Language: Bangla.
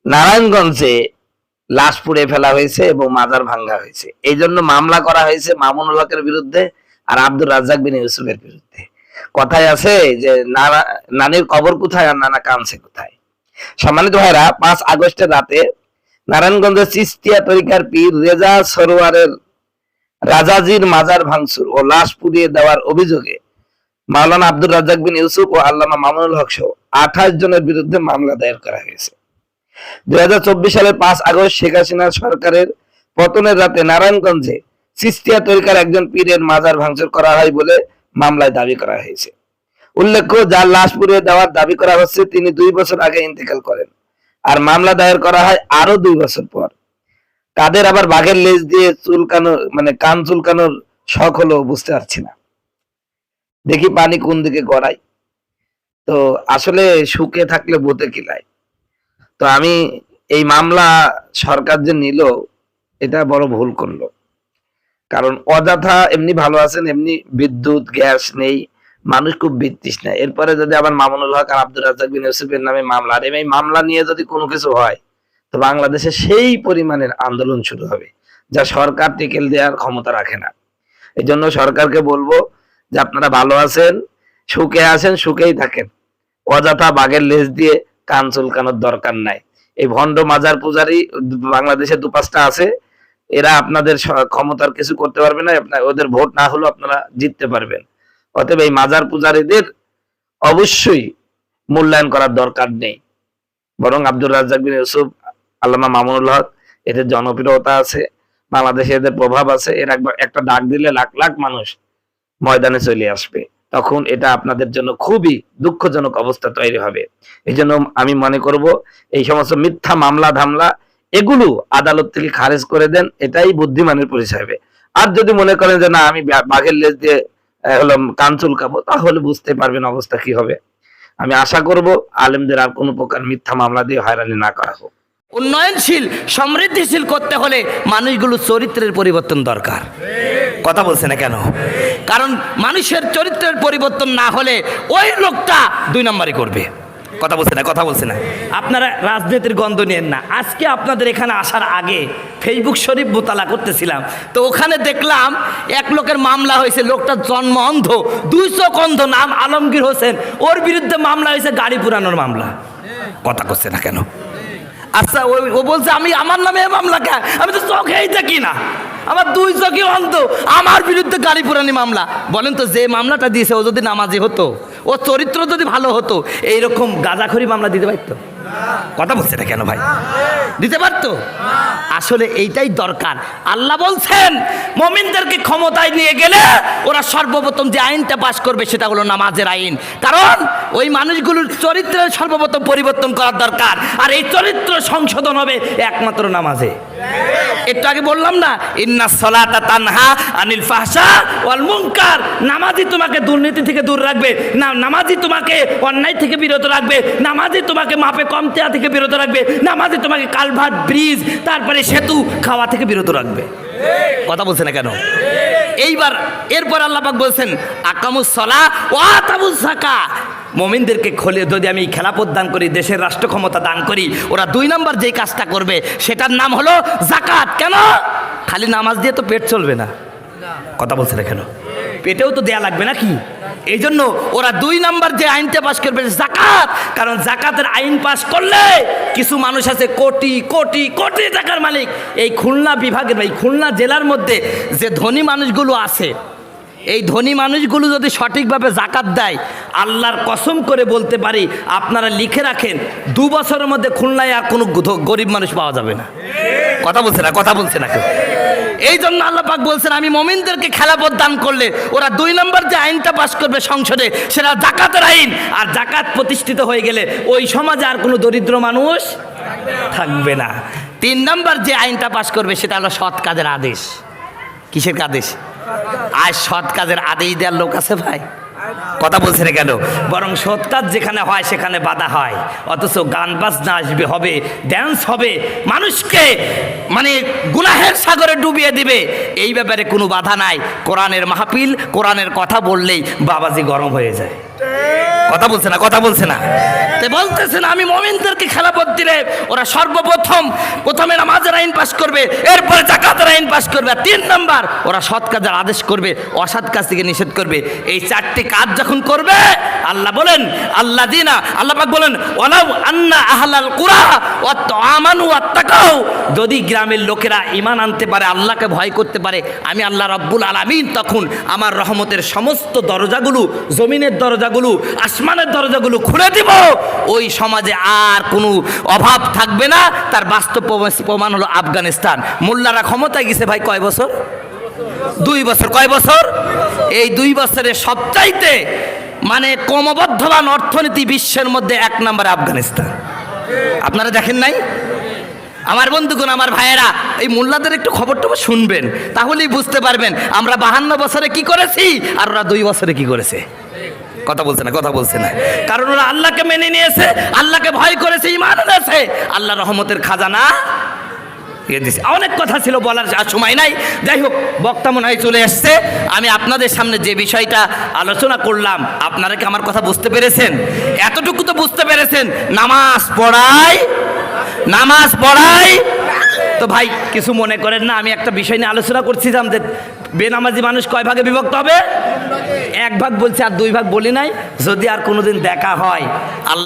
নারায়ণগঞ্জে লাশ পুড়ে ফেলা হয়েছে এবং মাজার ভাঙ্গা হয়েছে। এই জন্য মামলা করা হয়েছে মামুনুল হকের বিরুদ্ধে আর আব্দুর রাজ্জাক বিন ইউসুফের বিরুদ্ধে। কথায় আছে যে নানির কবর কোথায় আর নানা কানছে কোথায়। সম্মানিত ভাইরা, 5 আগস্টের রাতে নারায়ণগঞ্জের চিস্তিয়া তরিকার পীর রেজা সরোয়ারের রাজাজির মাজার ভাঙচুর ও লাশ পুড়িয়ে দেওয়ার অভিযোগে মাওলানা আব্দুর রাজ্জাক বিন ইউসুফ ও আল্লামা মামুনুল হক সহ 28 জনের বিরুদ্ধে মামলা দায়ের করা হয়েছে। 2024 সালের 5 আগস্ট শেখ হাসিনা সরকারের পতনের রাতে নারায়ণগঞ্জে চিস্তিয়া তরিকার একজন পীরের মাজার ভাঙচুর করা হয় বলে মামলায় দাবি করা হয়েছে। উল্লেখ্য, যার লাশ পুড়িয়ে দেওয়ার দাবি করা হচ্ছে তিনি 2 বছর আগে ইন্তেকাল করেন আর মামলা দায়ের করা হয় আরো 2 বছর পর। তাদের আবার বাঘের লেজ দিয়ে চুলকানো মানে কান চুলকানোর শখ হলো বুঝতে পারছি না। দেখি পানি কোন দিকে গড়ায়। তো আসলে সুখে থাকলে বোতে কিলায়। তো আমি এই মামলা সরকার যে নিল এটা বড় ভুল করলো। কারণ অযথা এমনি ভালো আছেন, এমনি বিদ্যুৎ গ্যাস নেই, মানুষ খুব বিতৃষ্ণা। এরপরে যদি আবার মামুনুল হক আর আব্দুর রাজ্জাক বিন ইউসুফের নামে মামলা, আর এই মামলা নিয়ে যদি কোনো কিছু হয় তো বাংলাদেশে সেই পরিমাণের আন্দোলন শুরু হবে যা সরকার টিকেল দেওয়ার ক্ষমতা রাখে না। এই জন্য সরকারকে বলবো যে আপনারা ভালো আছেন, সুখে আছেন, সুখেই থাকেন। অযথা বাঘের লেজ দিয়ে কান চুলকানোর দরকার নাই। এই ভণ্ড মাজার পূজারি বাংলাদেশে 2-5টা আছে, এরা আপনাদের ক্ষমতার কিছু করতে পারবে না। ওদের ভোট না হলেও আপনারা জিততে পারবেন। অতএব এই মাজার পূজারীদের অবশ্যই মূল্যায়ন করার দরকার নেই। বরং আব্দুর রাজ্জাক বিন ইউসুফ, আল্লামা মামুনুল হক, এদের জনপ্রিয়তা আছে, বাংলাদেশে এদের প্রভাব আছে। এর একটা ডাক দিলে লাখ লাখ মানুষ ময়দানে চলে আসবে। তখন এটা আপনাদের জন্য খুবই দুঃখজনক অবস্থা তৈরি হবে। এই জন্য আমি মনে করব এই সমস্ত মিথ্যা মামলা ধামলা এগুলো আদালত থেকে খারিজ করে দেন, এটাই বুদ্ধিমানের পরিচয় হবে। আর যদি মনে করেন যে না আমি বাঘের লেজ দিয়ে কান চুলকাবো, তাহলে বুঝতে পারবেন অবস্থা কি হবে। আমি আশা করব আলেমদের আর কোনো প্রকার মিথ্যা মামলা দিয়ে হয়রানি না করা হোক। উন্নয়নশীল সমৃদ্ধিশীল করতে হলে মানুষগুলোর চরিত্রের পরিবর্তন দরকার। কথা বলছে না কেন? কারণ মানুষের চরিত্রের পরিবর্তন না হলে ওই লোকটা 2 নম্বরই করবে। কথা বলছে না? কথা বলছে না? আপনারা রাজনীতির গন্ধ নিয়েন না। আজকে আপনাদের এখানে আসার আগে ফেসবুক শরীফ মোতালা করতেছিলাম, তো ওখানে দেখলাম এক লোকের মামলা হয়েছে। লোকটা জন্ম অন্ধ, 2 চোখ অন্ধ, নাম আলমগীর হোসেন। ওর বিরুদ্ধে মামলা হয়েছে গাড়ি পুরানোর মামলা। কথা করছে না কেন? আচ্ছা, ও বলছে আমার নামে মামলা কেন? আমি তো চোখেই দেখি না, আমার 2 চোখই অন্ধ, আমার বিরুদ্ধে গাড়ি পুরানি মামলা। বলেন তো, যে মামলাটা দিয়েছে ও যদি নামাজি হতো, ও চরিত্র যদি ভালো হতো, এইরকম গাঁজাখড়ি মামলা দিতে পারতো? কথা বলছে না কেন ভাই? দিতে পারতো? আসলে এইটাই দরকার। আল্লাহ বলছেন মুমিনদেরকে ক্ষমতায় নিয়ে গেলে ওরা সর্বপ্রথম যে আইনটা পাশ করবে সেটা হলো নামাজের আইন। কারণ ওই মানুষগুলোর চরিত্রের সর্বপ্রথম পরিবর্তন করার দরকার, আর এই চরিত্র সংশোধন হবে একমাত্র নামাজে। একটু আগে বললাম না, ইন্নাস সালাতা তানহা আনিল ফাহশা ওয়াল মুনকার। নামাজি তোমাকে দুর্নীতি থেকে দূর রাখবে, নামাজি তোমাকে অন্যায় থেকে বিরত রাখবে, নামাজি তোমাকে মাপে কম দেওয়া থেকে বিরত রাখবে, নামাজি তোমাকে কালভার্ট, ব্রিজ, তারপরে সেতু খাওয়া থেকে বিরত রাখবে। কথা বলছে না কেন? এইবার এরপর আল্লাহ পাক বলছেন আকামুস সালাহ ওয়া আতাবুজ যাকাত। মুমিনদেরকে খোলে যদি আমি খেলাফত দান করি, দেশের রাষ্ট্র ক্ষমতা দান করি, ওরা 2 নম্বর যেই কাজটা করবে সেটার নাম হলো যাকাত। কেন? খালি নামাজ দিয়ে তো পেট চলবে না। কথা বলছে না কেন? পেটেও তো দেয়া লাগবে নাকি? এই জন্য ওরা 2 নম্বর যে আইনটা পাশ করবে যাকাত। কারণ যাকাতের আইন পাশ করলে কিছু মানুষ আছে কোটি কোটি কোটি টাকার মালিক। এই খুলনা বিভাগের, এই খুলনা জেলার মধ্যে যে ধনী মানুষগুলো আছে, এই ধনী মানুষগুলো যদি সঠিকভাবে যাকাত দেয়, আল্লাহর কসম করে বলতে পারি, আপনারা লিখে রাখেন, 2 বছরের মধ্যে খুলনায় আর কোনো গরিব মানুষ পাওয়া যাবে না। কথা বলছে না? কথা বলছে না? এই জন্য আল্লাহ পাক বলছেন আমি মুমিনদেরকে খেলাফত দান করলে ওরা 2 নম্বর যে আইনটা পাশ করবে সংসদে সেটা যাকাতের আইন। আর যাকাত প্রতিষ্ঠিত হয়ে গেলে ওই সমাজে আর কোনো দরিদ্র মানুষ থাকবে না। 3 নম্বর যে আইনটা পাশ করবে সেটা হলো সৎ কাজের আদেশ। কিসের আদেশ? আর সৎ কাজের আদেশ দেওয়ার লোক আছে ভাই? কথা বলছে না কেন? বরং সৎ কাজ যেখানে হয় সেখানে বাধা হয়। অথচ গান বাজনা আসবে, হবে ড্যান্স হবে, মানুষকে মানে গুনাহের সাগরে ডুবিয়ে দিবে, এই ব্যাপারে কোনো বাধা নাই। কোরআনের মাহফিল, কোরআনের কথা বললেই বাবাজি গরম হয়ে যায়। কথা বলছে না, কথা বলছে না। তো বলতেছেন আমি মুমিনদেরকে খেলাফত দিলে ওরা প্রথমে নামাজের আইন পাশ করবে, এরপরে যাকাতের আইন পাশ করবে, আর 3 নাম্বার ওরা সৎ কাজের আদেশ করবে, অসৎ কাজ থেকে নিষেধ করবে। এই 4টি কাজ যখন করবে আল্লাহ বলেন আল্লাহ পাক বলেন ওয়ালাউ আন্না আহলাল কুরা ওয়াতামানু ওয়াত্তাকাউ, যদি গ্রামের লোকেরা ঈমান আনতে পারে, আল্লাহকে ভয় করতে পারে, আমি আল্লাহ রাব্বুল আলামিন তখন আমার রহমতের সমস্ত দরজাগুলো, জমিনের দরজাগুলো, আসমানের দরজাগুলো খুলে দিব। ওই সমাজে আর কোনো অভাব থাকবে না। তার বাস্তব প্রমাণ হলো আফগানিস্তান। মোল্লারা ক্ষমতায় গেছে ভাই কয় বছর? 2 বছর। কয় বছর? এই 2 বছরে সবচাইতে মানে ক্রমবর্ধমান অর্থনীতি বিশ্বের মধ্যে 1 নম্বরে আফগানিস্তান। আপনারা দেখেন নাই? আমার বন্ধুগণ, আমার ভাইয়েরা, এই মোল্লাদের একটু খবর টবর শুনবেন, তাহলেই বুঝতে পারবেন আমরা 52 বছরে কি করেছি আর ওরা 2 বছরে কি করেছে। কথা বলছে না, কথা বলছে না। কারণ ওরা আল্লাহকে মেনে নিয়েছে, আল্লাহকে ভয় করেছে, ঈমান এনেছে, আল্লাহ রহমতের খাজানা দিয়েছে। অনেক কথা ছিল বলার, আর সময় নাই। যাই হোক, বক্তা মনে হয় চলে আসছে। আমি আপনাদের সামনে যে বিষয়টা আলোচনা করলাম, আপনারা কি আমার কথা বুঝতে পেরেছেন? এতটুকু তো বুঝতে পেরেছেন, নামাজ পড়াই। তো ভাই কিছু মনে করেন না, আমি একটা বিষয় নিয়ে আলোচনা করছিলাম যে বেনামাজি মানুষ কয় ভাগে বিভক্ত হবে? 1 ভাগ বলছে, আর 2 ভাগ বলি নাই। যদি আর কোনোদিন দেখা হয়, আল্লাহ